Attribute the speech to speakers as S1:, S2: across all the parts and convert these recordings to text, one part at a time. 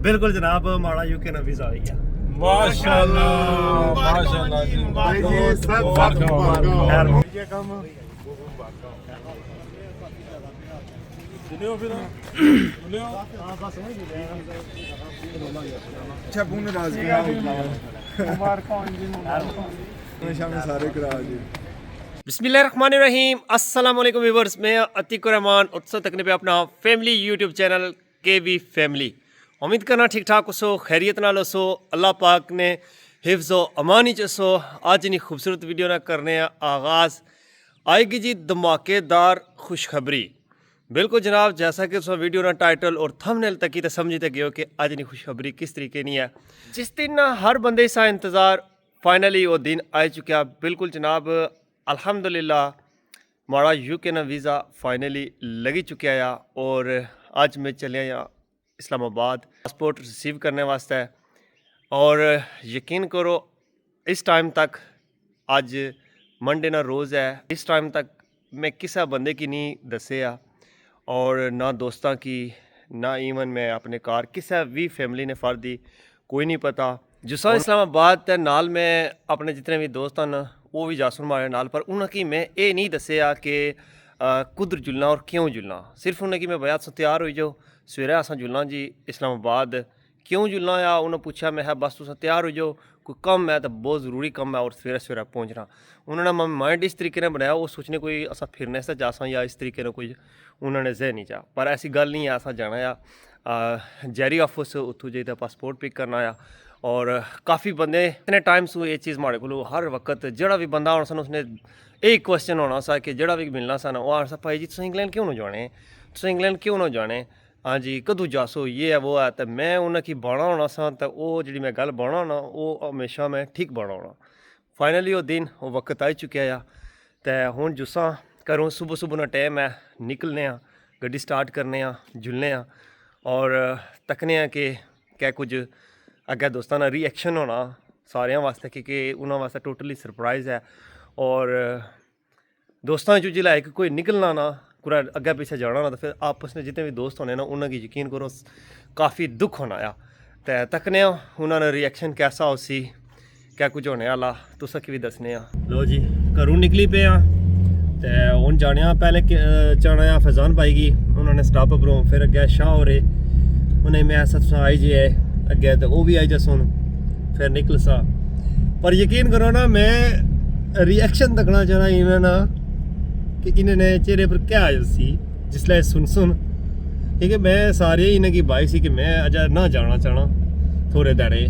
S1: बिल्कुल जनाब माड़ा यूके ना वीजा आ गया
S2: माशाल्लाह माशाल्लाह जी
S3: भाई जी सब
S1: खैर
S3: ये काम
S2: चलियो फिर चलियो
S3: अच्छा पूर्ण राज के शाम सारे करा जी
S1: बिस्मिल्लाहिर्रहमानिर्रहीम अस्सलाम वालेकुम व्यूअर्स मैं अतीक रहमान उत्सव तकने पे अपना फैमिली यूट्यूब चैनल केवी फैमिली उम्मीद करना ठीक ठाक हो खैरियत नाल हो अल्लाह पाक ने हिफ्ज़ व अमान ही चसो आज इन्नी खूबसूरत वीडियो ना करने आगाज़ आएगी जी धमाकेदार खुशखबरी बिल्कुल जनाब जैसा कि उस वीडियो ना टाइटल और थंबनेल तक ही तो समझते गए हो कि आज इन्नी खुशखबरी किस तरीके नहीं है जिस दिन ना हर बंदे सा इंतज़ार फाइनली वो दिन आ चुका बिल्कुल जनाब अल्हम्दुलिल्लाह माड़ा यूके ना वीज़ा फाइनली लगी चुका है और आज मैं चले इस्लामाबाद पासपोर्ट रिसीव करने वास्ते और यकीन करो इस टाइम तक आज मंडे ना रोज़ है इस टाइम तक मैं किसी बंदे की नहीं दसे और ना दोस्तों की ना इवन मैं अपने कार किसी भी फैमिली ने फर्दी कोई नहीं पता जिसा इस्लामाबाद ते नाल मैं अपने जितने भी दोस्त हैं वो भी जासून मारे नाल पर उन्हें मैं ये नहीं दसिया कि कुदर जुलना और क्यों जुलना सिर्फ उन्हें कि मैं बयात से तैयार हुई जो सवेरे असा जुलना जी इस्लामाबाद क्यों जुलना या उन्हें पूछा मैं है बस तुस तैयार हो जाओ कोई कम है तो बहुत ज़रूरी कम है और सवेरे सवेरे पहुँचना उन्होंने माइंड इस तरीके ने बनाया वो सोचने कोई असा फिरने से जा या इस तरीके ने कोई उन्होंने जह नहीं जा पर ऐसी गल नहीं है असा जाना या जैरी ऑफिस उतू जाइए पासपोर्ट पिक करना आया और काफ़ी बंदे इतने टाइम से ये चीज़ माड़े को हर वक्त जोड़ा भी बंदा होना सन उसने एक क्वेश्चन होना सा कि जोड़ा भी मिलना सा ना वो आना सा भाई जी तुम इंग्लैंड क्यों ना जाने तुम इंग्लैंड क्यों ना जाने हाँ जी कदू जासो ये है वो है तो मैं उन्हें बना होना सा तो वो जी मैं गल बना होना वो हमेशा मैं ठीक बना होना फाइनली वो दिन वो वक्त आई चुका तो हुण जुस्सा घरों सुबह सुबह ना टाइम है निकलने गड्डी स्टार्ट करने जुलने और तकने कि क्या कुछ अग्गे दोस्तों का रिएक्शन होना सारे वास्ते क्योंकि उन्होंने वास्ते टोटली सरप्राइज़ है और दोस्तों जो जिला एक कोई निकलना ना पूरा अग्गे पीछे जाना ना तो फिर आपस में जितने भी दोस्त होने ना उन्होंने यकीन करो काफ़ी दुख होना तो तकने उन्होंने रिएक्शन कैसा हो सी क्या कुछ होने वाला तुस भी दसने लो जी घरों निकली पे तो हूँ जाने पहले जाना फैजान भाई की उन्होंने स्टॉप परों फिर अग्गे शाह हो रहे उन्हें मैं ऐसा आई जी है अगे तो वो भी आई जा सुन फिर निकल सा पर यकीन करो ना मैं रिएक्शन तकना चाहना इन्हें ना कि इन्होंने चेहरे पर क्या आया सी जिसले सुन क्योंकि मैं सारे इन्हें की बाई सी कि मैं अजा ना जाना चाहना थोड़े दाड़े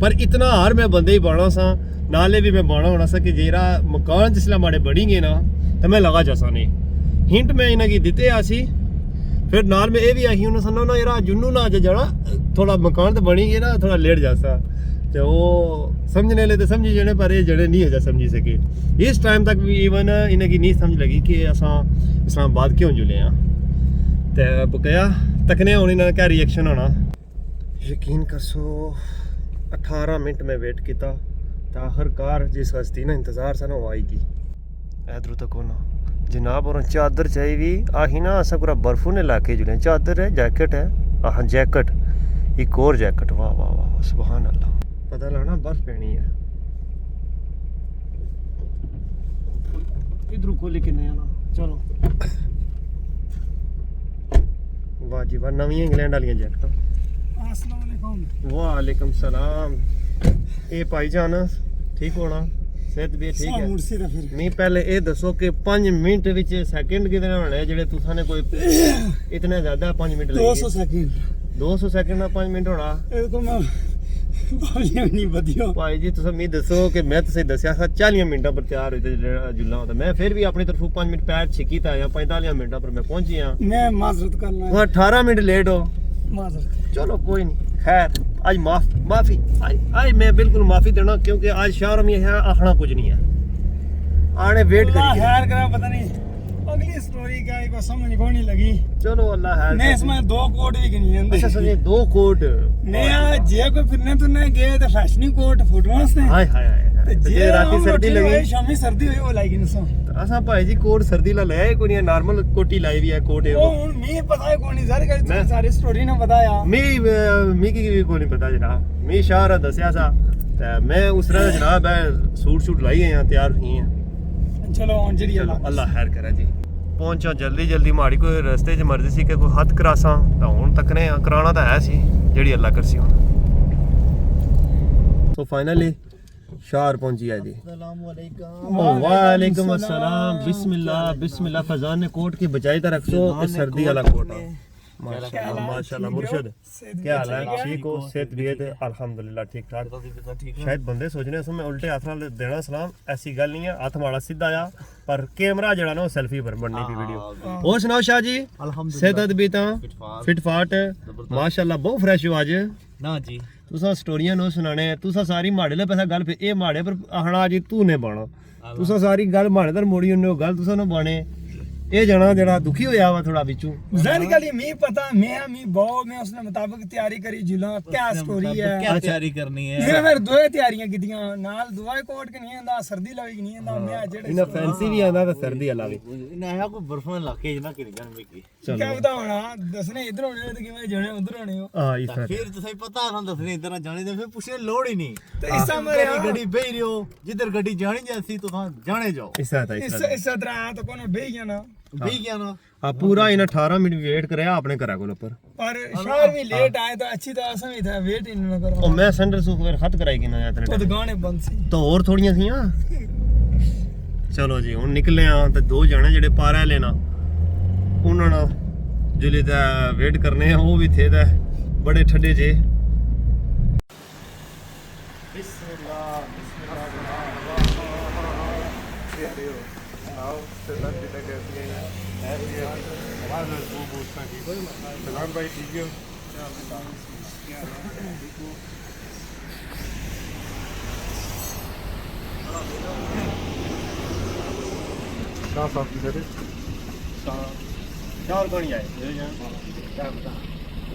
S1: पर इतना हार मैं बंदे ही बना सा नाले भी मैं बना होना सा कि जेरा मकान जिसले माड़े बढ़ेंगे ना तो मैं लगा जा नहीं हिंट मैं इन्हें की दिते आसी फिर नाल में ये भी आई उन्हें सुनो ना यार जुन्नू ना अज जाना थोड़ा मकान तो बनी गया ना थोड़ा लेट जासा तो वो समझने ले तो समझी जाने पर ये जड़े नहीं हो समझी सके इस टाइम तक भी इवन इन्हें की नहीं समझ लगी कि असा इस्लामाबाद क्यों जुले तो बकाया तकने होनी ना क्या रिएक्शन होना यकीन कर सो 18 मिनट में वेट किया तो आखिरकार जिस हस्ती ना इंतज़ार सा ना वो आएगी इधरों तक होना जनाब और चादर चाहिए आही ना असा पूरा बर्फू ने लाके जुले चादर है जैकेट है आह जैकेट एक और जैकेट वाह वाह वाह सुभान अल्लाह पता लगना बर्फ पैनी है इधर को लेके नहीं आना चलो वाह जी वाह नवी इंग्लैंड वाली जैकेट अस्सलाम वालेकुम वालेकुम सलाम ये भाईजान ठीक होना सेहत भी ठीक है नहीं पहले ये दसो कि 5 मिनट विच सेकंड कितने होने जेडे तुसा ने कोई इतने ज्यादा 5 मिनट लगे 200 सेकंड ना 5 मिनट होना
S3: तो मैं नहीं बदियो
S1: भाई जी तुसा मैं दसो कि मैं तुसे दसिया था 40 मिनटों पर तैयार होते जुलना होता मैं फिर भी अपनी तरफ 5 मिनट पैर छिकी था या 45 मिनटों पर मैं पहुंची हां
S3: मैं माजरत करना
S1: वो 18 मिनट लेट हो
S3: माजरत
S1: चलो कोई नहीं खैर आज माफ़ी आज मैं बिल्कुल माफ़ी देना क्योंकि आज शहर में है आखना कुछ नहीं है आने वेट करिए
S3: खैर करा पता नहीं अगली स्टोरी क्या है को समझ को नहीं लगी
S1: चलो अल्लाह है
S3: नहीं इसमें 2 कोट भी नहीं है
S1: अच्छा सुनिए 2 कोट
S3: नहीं जे कोई फिरने तो नहीं गए तो फैशनी कोट फुटवास ने
S1: हाय हाय
S3: ਜੇ
S1: ਰਾਤੀ ਸਰਦੀ ਲੱਗੀ
S3: ਸ਼ਾਮੀ ਸਰਦੀ ਹੋਈ ਉਹ ਲਾਈ ਨਸਾਂ
S1: ਅਸਾਂ ਭਾਈ ਜੀ ਕੋਟ ਸਰਦੀ ਲਾ ਲਿਆ ਕੋਈ ਨਹੀਂ ਨਾਰਮਲ ਕੋਟੀ ਲਾਈ ਵੀ ਹੈ ਕੋਟ
S3: ਉਹ ਹੁਣ ਮੀਂਹ ਪਤਾ ਹੈ ਕੋਈ ਨਹੀਂ ਜ਼ਰ ਕਰ ਸਾਰੀ ਸਟੋਰੀ ਨਾ ਪਤਾ ਆ
S1: ਮੀ ਕੀ ਕੋਈ ਨਹੀਂ ਪਤਾ ਜਨਾਬ ਮੀ ਸ਼ਾਰਾ ਦੱਸਿਆ ਸਾ ਤੇ ਮੈਂ ਉਸ ਤਰ੍ਹਾਂ ਜਨਾਬ ਸੂਟ ਸ਼ੂਟ ਲਾਈ ਹੈ ਤਿਆਰ ਹੋਈ ਹੈ
S3: ਚਲੋ ਹੁਣ ਜਿਹੜੀ
S1: ਅੱਲਾ ਖੈਰ ਕਰੇ ਜੀ ਪਹੁੰਚਾ ਜਲਦੀ ਮਾੜੀ ਕੋਈ ਰਸਤੇ 'ਚ ਮਰਜ਼ੀ ਸੀ ਕਿ ਕੋਈ ਹੱਥ ਕਰਾਸਾਂ ਤਾਂ ਹੁਣ ਤੱਕਨੇ ਕਰਾਉਣਾ ਤਾਂ ਹੈ ਸੀ ਜਿਹੜੀ ਅੱਲਾ ਕਰਸੀ ਹੁਣ ਸੋ ਫਾਈਨਲੀ ਸ਼ਹਿਰ ਪਹੁੰਚੀ ਹੈ ਜੀ वालेकुम अस्सलाम बिस्मिल्लाह फजान ने कोट की बचाई तो रखो ये सर्दी वाला कोट है माशाल्लाह मुर्शिद क्या हाल है ठीक हो सेहत भी है ते अल्हम्दुलिल्लाह ठीक ठाक शायद बंदे सोचने उसमें उल्टे हाथ नाल देना सलाम ऐसी गल नहीं है हाथ माड़ा सीधा आ पर कैमरा जड़ा ना सेल्फी पर बननी थी वीडियो और सुनाओ शाह जी सेहत भी ता फिट फाट माशाल्लाह बहुत फ्रेश हो आज
S4: ना जी
S1: तुसा स्टोरियां नो सुनाने तुसा सारी माड़े ले पैसा गल ए माड़े पर आखना जी तू ने बाणा तुसा सारी गल माड़े तर मोड़ी उन्ने गल तुसा न बाणे ਇਹ ਜਣਾ ਜਿਹੜਾ ਦੁਖੀ ਹੋਇਆ ਵਾ ਥੋੜਾ ਵਿੱਚੋਂ
S3: ਜ਼ਰ ਗਲੀ ਮੀ ਪਤਾ ਮੈਂ ਬਹੁਤ ਮੈਂ ਉਸਨੇ ਮੁਤਾਬਕ ਤਿਆਰੀ ਕਰੀ ਜੁਲਾ ਕਿਆ ਸਟੋਰੀ ਹੈ
S4: क्या तैयारी करनी है
S3: ਮੈਂ ਫਿਰ ਦੋਏ ਤਿਆਰੀਆਂ ਕੀਤੀਆਂ ਨਾਲ ਦੁਆਏ ਕੋਟ ਕਿ ਨਹੀਂ ਆਂਦਾ ਸਰਦੀ ਲਵੀ ਨਹੀਂ ਆਂਦਾ ਮੈਂ ਜਿਹੜੇ
S1: ਇਹਨਾਂ ਫੈਂਸੀ ਵੀ ਆਂਦਾ ਤੇ ਸਰਦੀ ਵਾਲਾ ਵੀ
S4: ना है कोई बर्फ में इलाके जना कर जान में की
S3: ਕਿਆ ਪਤਾ ਹੋਣਾ ਦੱਸਣੇ ਇਧਰ ਹੋਣੇ ਤੇ ਕਿਵੇਂ ਜਾਣੇ ਉਧਰ ਹੋਣੇ ਹੋ
S1: ਹਾਂ ਇਸ ਤਰ੍ਹਾਂ
S4: फिर तो सही पता ना दसने इधर जाने दे फिर पूछने लोड़ ही नहीं
S3: ਤੇ ਇਸਾ ਮਰੇ
S4: गड्डी बेही रही हो जिधर गड्डी जानी जैसी तो वहां जाने जाओ
S1: ਇਸ ਤਰ੍ਹਾਂ
S3: ਇਸ ਤਰ੍ਹਾਂ ਤਾਂ ਕੋਨੇ ਬਹਿ ਗਿਆ ਨਾ
S4: बेही गया ना
S1: ਆ ਪੂਰਾ ਇਹਨਾਂ 18 ਮਿੰਟ ਵੇਟ ਕਰਿਆ ਆਪਣੇ ਘਰਾਂ ਕੋਲ ਉੱਪਰ
S3: पर शहर में लेट आए तो अच्छी तरह से ही था वेट ही नहीं करो
S1: ਉਹ ਮੈਂ ਸੈਂਡਲ ਸੂਖ ਫਿਰ ਖਤ ਕਰਾਈ ਕਿਨਾ ਜਾਂ
S3: तो
S1: ਤੇਰੇ
S3: गाने बंद सी
S1: ਤਾਂ ਹੋਰ ਥੋੜੀਆਂ ਸੀਆਂ ਚਲੋ ਜੀ ਹੁਣ ਨਿਕਲੇ ਆ ਤੇ ਦੋ ਜਾਣੇ ਜਿਹੜੇ ਪਾਰਾ ਲੈਣਾ ਉਹਨਾਂ ਨਾਲ ਜਿਹੜੇ ਦਾ ਵੇਟ ਕਰਨੇ ਆ ਉਹ ਵੀ ਥੇ ਦਾ ਬੜੇ ਠੱਡੇ ਜੇ
S2: भाई ठीक है
S1: ਚਾਰ ਗਣੀ ਆਏ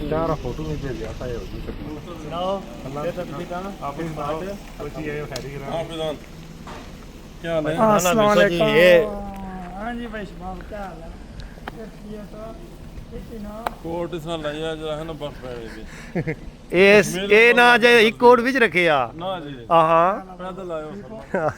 S2: यार फोटो नहीं भेज दिया था ये
S1: ਸੁਣਾਓ ਇਹ ਤਾਂ ਤੁਸੀਂ ਤਾਂ
S2: आप ही बताओ कुछ ये खैरी करा आप प्रधान क्या हाल है
S3: अस्सलाम वालेकुम
S1: ये-
S3: हाँ जी भाई शबाब क्या हाल है किया तो इतना
S2: कोट इस नाल लाया जरा है ना बर्फ पे भी
S1: ਇਹ ਨਾ ਜੇ ਇੱਕ ਕੋਡ ਵਿੱਚ ਰੱਖਿਆ
S2: ना जी
S1: ਆਹਾਂ
S2: पैदल आयो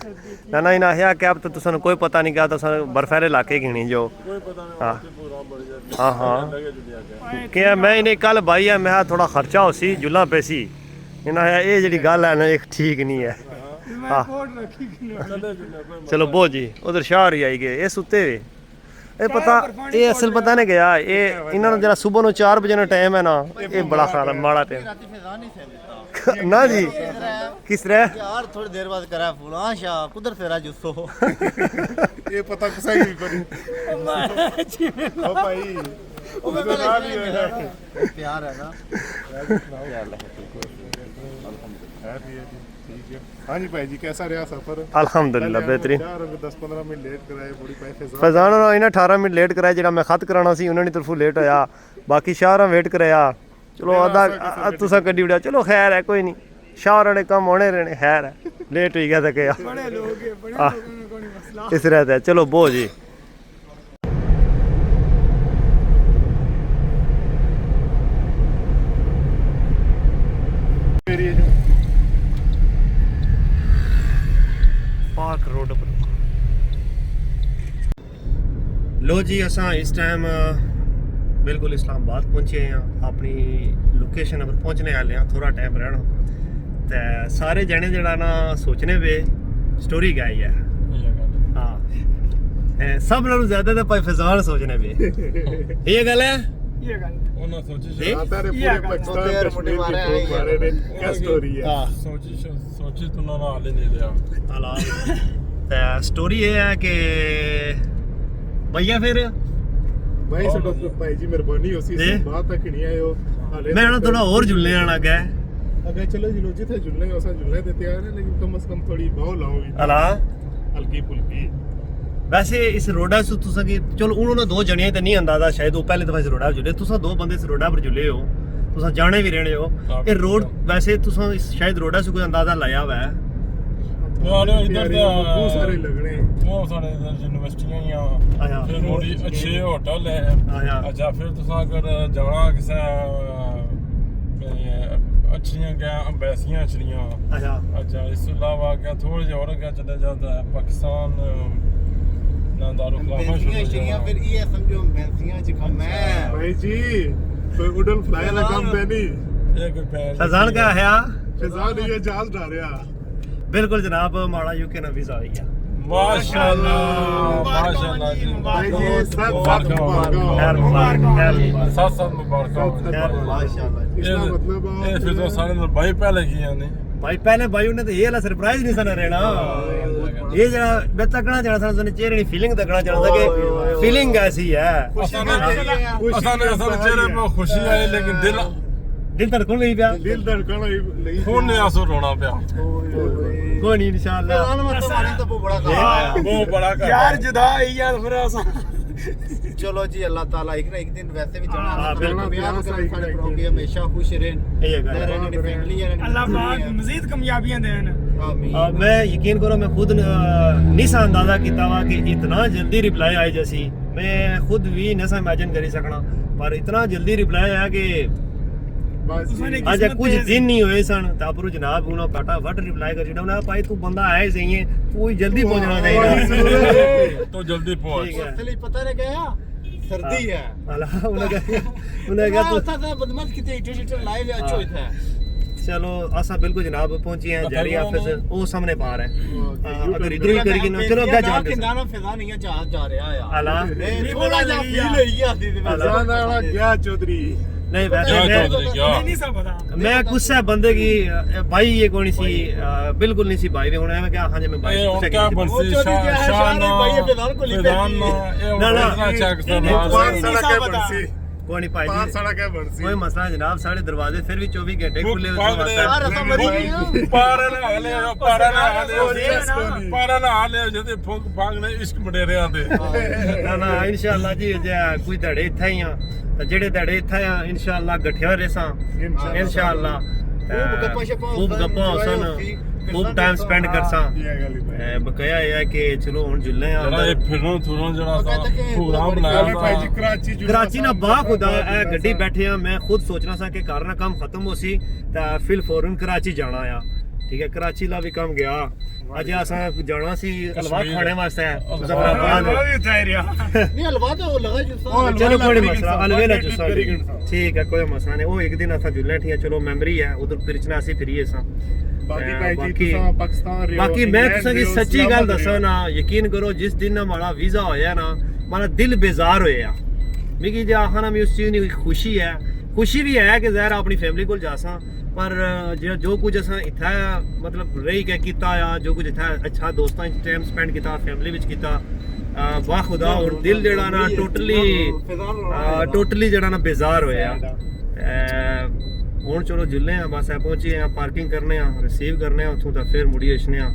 S1: ਨਾ ਇਹਨਾਂ ਆਇਆ ਕਿ ਆਪ ਤਾਂ ਤੁਹਾਨੂੰ ਕੋਈ ਪਤਾ ਨਹੀਂ ਕਿ ਤੁਸੀਂ ਬਰਫੀਲੇ ਇਲਾਕੇ ਗਿਣੀ ਜੋ
S2: कोई पता नहीं
S1: हाँ।
S2: वहाँ पूरा बढ़ जाती
S1: ਹਾਂ ਹਾਂ
S2: लगे जुलिया के
S1: ਕਿ ਮੈਂ ਇਹਨੇ ਕੱਲ ਬਾਈ ਆ ਮੈਂ ਥੋੜਾ ਖਰਚਾ ਹੋ ਸੀ ਜੁਲਾ ਪੈਸੀ ਇਹਨਾਂ ਆਇਆ ਇਹ ਜਿਹੜੀ ਗੱਲ ਹੈ ਨਾ ਇਹ ਠੀਕ ਨਹੀਂ ਹੈ
S3: मैं कोट रखी कि
S2: चले जुलिया कोई
S1: ਚਲੋ ਬੋ ਜੀ ਉਧਰ ਸ਼ਾਹ ਹੀ ਆਈ ਗਏ ਇਹ ਸੁੱਤੇ ਵੇ ਇਹ ਪਤਾ ਇਹ ਅਸਲ ਪਤਾ ਨਹੀਂ ਗਿਆ ਇਹ ਇਹਨਾਂ ਨੂੰ ਜਿਹੜਾ ਸਵੇਰ ਨੂੰ 4 ਵਜੇ ਦਾ ਟਾਈਮ ਹੈ ਨਾ ਇਹ ਬੜਾ ਖਾਲਾ ਮਾੜਾ ਟਾਈਮ
S4: राती फिजा नहीं से
S1: ਨਾ ਜੀ ਕਿਸ ਤਰ੍ਹਾਂ
S4: यार थोड़ी देर बाद करा फोन हां शाह कुदर फेरा जुसो
S2: ये पता किसा की करी ओ भाई उसको ना भी है
S4: प्यार है ना
S2: ठीक है हाँ जी भाई जी कैसा रहा सफर
S1: ਅਲਹਮਦੁਲਿਲਾ ਬਿਹਤਰੀਨ
S2: यार 10-15 मिनट लेट कराए बड़ी पैसे
S1: ਫਜ਼ਾਨ ਨੂੰ ਇਹਨਾਂ 18 ਮਿੰਟ ਲੇਟ ਕਰਾਇਆ ਜਿਹੜਾ ਮੈਂ ਖਤ ਕਰਾਉਣਾ ਸੀ ਉਹਨਾਂ ਦੀ ਤਰਫੋਂ ਲੇਟ ਹੋਇਆ ਬਾਕੀ ਸ਼ਾਹਰਾਂ ਵੇਟ ਕਰਾਇਆ ਚਲੋ ਆਦਾ ਤੁਸੀਂ ਕੱਢੀ ਉੜਿਆ ਚਲੋ ਖੈਰ ਹੈ ਕੋਈ ਨਹੀਂ ਸ਼ਾਹਰਾਂ ਦੇ ਕੰਮ ਹੋਣੇ ਰਹਿਣੇ ਖੈਰ ਹੈ ਲੇਟ ਹੋਈ ਗਿਆ ਤਾਂ ਕਿਆ
S3: बड़े लोग हैं बड़े लोगों में कोई मसला
S1: ਇਸ ਰਹਿ ਤੇ ਚਲੋ ਬੋ ਜੀ ਪਾਰਕ ਰੋਡ ਪਰ ਲੋ ਜੀ ਅਸਾਂ ਇਸ ਟਾਈਮ ਬਿਲਕੁਲ ਇਸਲਾਮਾਬਾਦ ਪਹੁੰਚੇ ਹਾਂ ਆਪਣੀ ਲੋਕੇਸ਼ਨ ਪਰ ਪਹੁੰਚਣੇ ਵਾਲੇ ਹਾਂ ਥੋੜਾ ਟਾਈਮ ਰਹਿਣਾ ਤੇ ਸਾਰੇ ਜਣੇ ਜਿਹੜਾ ਨਾ ਸੋਚਨੇ ਵੇ ਸਟੋਰੀ ਗਾਈ ਹੈ ਹਾਂ ਸਭ ਨਾਲੋਂ ਜ਼ਿਆਦਾ ਤਾਂ ਭਾਈ ਫਜ਼ਾਨ ਸੋਚਨੇ ਵੇ ਇਹ ਗੱਲ ਹੈ
S3: ये गल
S2: ਉਹਨਾਂ ਸੋਚੀ
S1: ਇਹ
S2: आता रे
S3: ये
S2: पूरे
S3: गल।
S2: पाकिस्तान
S4: तो
S2: कश्मीर
S4: मारे
S2: की
S4: हैं
S2: मारे ने क्या स्टोरी है
S1: ਹਾਂ
S2: सोची तो ना हाल नहीं दिया
S1: ਹਾਲਾਤ ਤੇ ਸਟੋਰੀ ਇਹ ਹੈ ਕਿ ਭਈਆ ਫਿਰ
S2: भाई से डॉक्टर भाई जी मेहरबानी होसी
S1: जी।
S2: बात तक नहीं आयो
S1: ਮੈਂ ਨਾ ਥੋੜਾ ਹੋਰ ਜੁਲਨੇ ਆਣਾ ਗਿਆ
S2: अगर चलो जी लोजी थे जुलने का जुलने देते आ रहे लेकिन कम से कम थोड़ी भाव लाओगी
S1: ਹਲਾ
S2: हल्की फुल्की
S1: ਵੈਸੇ ਇਸ ਰੋਡਾ ਸੁ ਤੁਸੀਂ ਕਿ ਚਲੋ ਉਹਨਾਂ ਨੇ ਦੋ ਜਣੀਆਂ ਤੇ ਨਹੀਂ ਅੰਦਾਜ਼ਾ ਸ਼ਾਇਦ ਉਹ ਪਹਿਲੇ ਦਫਾ ਇਸ ਰੋਡਾ ਜੁਲੇ ਤੁਸੀਂ ਦੋ ਬੰਦੇ ਇਸ ਰੋਡਾ ਪਰ ਜੁਲੇ ਹੋ ਤੁਸੀਂ ਜਾਣੇ ਵੀ ਰਹਿਣੇ ਹੋ ਇਹ ਰੋਡ ਵੈਸੇ ਤੁਸੀਂ ਸ਼ਾਇਦ ਰੋਡਾ ਸੁ ਕੋਈ ਅੰਦਾਜ਼ਾ ਲਾਇਆ ਹੋਇਆ ਹੈ
S5: ਯਾਰ ਇਧਰ ਤੇ
S2: ਬਹੁਤ ਸਾਰੇ ਲੱਗਣੇ
S5: ਬਹੁਤ ਸਾਰੇ ਇਧਰ ਯੂਨੀਵਰਸਿਟੀਆਂ ਹੀ ਆ
S1: ਆਇਆ
S5: ਫਿਰ ਬੜੀ ਅੱਛੇ ਹੋਟਲ ਹੈ
S1: ਆਇਆ
S5: ਅੱਛਾ ਫਿਰ ਤੁਸੀਂ ਅਗਰ ਜਾਣਾ ਕਿਸੇ ਅੱਛੀਆਂ ਗਿਆ ਅੰਬੈਸੀਆਂ ਚਲੀਆਂ
S1: ਆਇਆ
S5: ਅੱਛਾ ਇਸ ਤੋਂ ਇਲਾਵਾ ਅੱਗੇ ਥੋੜਾ ਜਿਹਾ ਹੋਰ ਅੱਗੇ ਚਲੇ ਜਾਂਦਾ ਹੈ ਪਾਕਿਸਤਾਨ ਨਾ ਦਾਰੁਲ
S4: ਸ਼ਰੀਆਂ ਫਿਰ ਇਹ ਸਮਝੋ ਮੈਂਸੀਆਂ ਚ ਕੰਮ ਹੈ
S2: ਭਾਈ ਜੀ ਕੋਈ ਉਡਨ ਫਲਾਈ ਦਾ ਕੰਮ ਹੈ ਨਹੀਂ
S5: ਇਹ ਕੋਈ ਪੈਰ
S1: ਫਜ਼ਾਨ ਕਾ ਹੈ
S2: ਸ਼ਹਿਜ਼ਾਦ ਇਹ ਜਹਾਜ਼ ਉਡਾ ਰਿਹਾ
S1: ਬਿਲਕੁਲ ਜਨਾਬ ਮਾੜਾ ਯੂਕੇ ਨਾਲ ਵੀਜ਼ਾ ਆਈ ਆ
S5: ਮਾਸ਼ਾਅੱਲਾ ਮਾਸ਼ਾਅੱਲਾ ਜੀ
S2: ਭਾਈ ਜੀ ਸਭ
S1: ਖੈਰ ਮੁਬਾਰਕ ਖੈਰ ਮੁਬਾਰਕ
S5: ਸੱਤ ਮੁਬਾਰਕਾਂ
S4: ਮਾਸ਼ਾਅੱਲਾ
S2: ਇਸਦਾ ਮਤਲਬ
S5: ਇਹ ਫਿਰ ਤਾਂ ਸਾਰੇ ਨਾਲ ਬਾਈ ਪਹਿਲੇ ਕੀਆਂ ਨੇ
S1: ਭਾਈ ਪਹਿਲੇ ਭਾਈ ਉਹਨੇ ਤਾਂ ਇਹ ਵਾਲਾ ਸਰਪ੍ਰਾਈਜ਼ ਨਹੀਂ ਸਨ ਰਹਿਣਾ ਇਹ ਜਿਹੜਾ ਮੈਂ ਤੱਕਣਾ ਚਾਹਣਾ ਸਨ ਚਿਹਰੇ ਦੀ ਫੀਲਿੰਗ ਤੱਕਣਾ ਚਾਹਦਾ ਕਿ ਫੀਲਿੰਗ ਐਸੀ ਹੈ
S5: ਅਸਾਂ ਨੇ ਚਿਹਰੇ 'ਤੇ ਖੁਸ਼ੀ ਆਈ ਲੇਕਿਨ
S1: ਦਿਲ ਧੜਕਣ ਲਈ ਪਿਆ
S2: ਦਿਲ ਧੜਕਣ ਲਈ
S5: ਖੂਨ ਨੇ ਆਸੋ ਰੋਣਾ ਪਿਆ
S1: ਕੋਈ ਨਹੀਂ ਇਨਸ਼ਾਅੱਲਾ
S5: ਬਹੁਤ ਬੜਾ ਕਰ
S3: यार जुदा ही यार फिर ऐसा
S4: ਚਲੋ ਜੀ ਅੱਲਾਹ ਤਾਲਾ ਇੱਕ ਦਿਨ ਵੈਸੇ ਵੀ ਜਾਣਾ
S1: ਹਾਂ, ਬਿਲਕੁਲ।
S4: ਬਿਆਨ ਕਰੇ ਸਾਡੇ ਪ੍ਰੋਗਰਾਮ ਹਮੇਸ਼ਾ ਖੁਸ਼ ਰਹਿਣ
S1: ਇਹ ਗੱਲ ਹੈ।
S4: ਰਹਿਣ ਦੀ ਫੈਮਿਲੀ ਹੈ
S3: अल्लाह पाक मजीद कामयाबियां देन
S4: ਆਮੀਨ
S1: मैं यकीन करो मैं खुद नहीं सा अंदाजा किया वा कि इतना जल्दी रिप्लाई आई जैसी मैं खुद भी नहीं सा इमेजिन करी सकना पर इतना जल्दी रिप्लाई आया कि
S2: ਬਸ
S1: आज कुछ दिन नहीं हुए सन तापरू जनाब उन्होंने फटाफट रिप्लाई कर छड़ा भाई तू बंदा आए सही है तू जल्दी पहुंचना चाहिए
S5: तो जल्दी पहुंच
S1: ठीक है
S4: ਅਸਲੀ ਪਤਾ ਨਹੀਂ ਗਿਆ ਸਰਦੀ ਹੈ
S1: अल्लाह उन्हें कहा तू
S4: ਤਾਂ ਬਦਮਤ ਕਿਤੇ ਟਿਟਰ ਲਾਈਵ ਆ ਚੋ ਇਥੇ
S1: चलो असा बिल्कुल जनाब पहुंचे हैं जारी ऑफिस वो सामने पार है अगर इधर ही करेगी ना चलो क्या जान
S4: ਕਿੰਨਾ ਨਾ ਫਿਜ਼ਾ ਨਹੀਂ ਆ ਜਹਾਜ਼ ਜਾ ਰਿਹਾ ਆ
S1: अल्लाह
S4: ਥੋੜਾ ਜਿਹਾ ਫੀਲ ਹੋਈ ਆ ਸੀ
S2: ਜਾਨ ਵਾਲਾ ਗਿਆ ਚੌਧਰੀ
S1: नहीं वैसे
S5: क्या
S1: मैं
S5: चौधरी क्या
S3: नहीं सब पता
S1: मैं गुस्सा बंदे की भाई ये कौन सी बिल्कुल नहीं सी भाई भी होना है मैं क्या हाँ जी मैं भाई
S5: ਇਹ ਹੁਣ
S1: गुस्से
S5: ਕਿਆ
S1: की
S5: ਬਣਸੀ
S4: ਸ਼ਾਨ
S5: ਸ਼ਾਨ
S4: ਭਾਈ ਇਹ ਫਿਜ਼ਾਨ ਕੋ ਲਿਖੇ
S5: ਫਿਜ਼ਾਨ ਇਹ
S1: ਨਾ, ਨਾ।
S5: ਉਹਨਾਂ ਚੈੱਕ ਕਰਨਾ
S2: ਪਾਰ ਸਾਲਾ ਕਹਿ ਬਣਸੀ
S1: कोई नहीं भाई
S2: ਪਾਰ
S1: जी
S2: ਸਾਲਾ ਕਹਿ ਬਣਸੀ
S1: कोई मसला जनाब साढ़े दरवाजे फिर भी 24 घंटे
S5: वो
S1: खुले
S5: पागल
S1: हुए
S5: है।
S1: हैं।
S4: ਰਸਾ ਮਰੀ ਨਹੀਂ
S5: ਪਾਰਾ ਨਾ ਹਾਲੇ ਜਦੇ ਫੁੱਕ ਫਾਂਗ ਨੇ ਇਸ਼ਕ ਮਡੇਰਿਆਂ ਦੇ
S1: ना ना इंशाल्लाह जी जे कोई धड़े इत्थे ही आ ते जेड़े धड़े इत्थे आ इंशाल्लाह गठिया रेसा इंशाल्लाह खूब गप्पा होसन खूब टाइम स्पेंड करसा
S2: ਇਹ ਗੱਲ ਹੀ ਭਾਈ
S1: बकाया है कि चलो हुन जुल्ले
S5: ਜਿਹੜਾ
S1: आ
S5: ਇਹ ਫਿਰੋਂ ਥੁਰੋਂ ਜਿਹੜਾ ਪ੍ਰੋਗਰਾਮ ਬਣਾਇਆ
S2: ਭਾਈ ਜੀ ਕਰਾਚੀ ਜੁੜਾ
S1: कराची ना बा खुदा ए गड्डी बैठे आ मैं खुद सोचना सा कि घर ना काम खत्म हो सी ता फिर फौरन कराची जाना आ ठीक है कराची ला भी काम गया अज असा जाना सी हलवा खाने वास्ते मुजफ्फराबाद
S3: भी उतार
S4: ਨਹੀਂ ਹਲਵਾ ਤਾਂ ਉਹ ਲਗਾ ਜੁਸਾ
S1: चलो कोई नहीं मसला अलवेला जुस्सा ठीक है कोई मसला नहीं वो एक दिन असा जुल्ले ठीक है चलो मेमोरी है उधर पिरचना सी फिरिए सा
S2: ਬਾਕੀ ਭਾਈ ਜੀ ਤੁਸੀਂ ਪਾਕਿਸਤਾਨ ਰਹੇ
S1: बाकी मैं तुसा की सच्ची गल दसा ना यकीन करो जिस दिन हमारा वीजा होया ना हमारा दिल बेजार होया मिगी जे आखना मैं उस चीज की खुशी भी है कि ज़ाहिर अपनी फैमिली को जासा पर जो कुछ असा इत्थे मतलब रही के कीता या जो कुछ इत्थे अच्छा दोस्तां च टाइम स्पेंड कीता फैमिली विच कीता वाह खुदा और दिल जेड़ा ना टोटली जेड़ा ना बेजार होया ਹੁਣ ਚਲੋ ਜਿੱਲੇ ਆ ਬਸ ਆ ਪਹੁੰਚੇ ਆ ਪਾਰਕਿੰਗ ਕਰਨੇ ਆ ਰਿਸੀਵ ਕਰਨੇ ਆ ਉੱਥੋਂ ਤਾਂ ਫਿਰ ਮੁੜੀ ਅਸ਼ਨੇ ਆ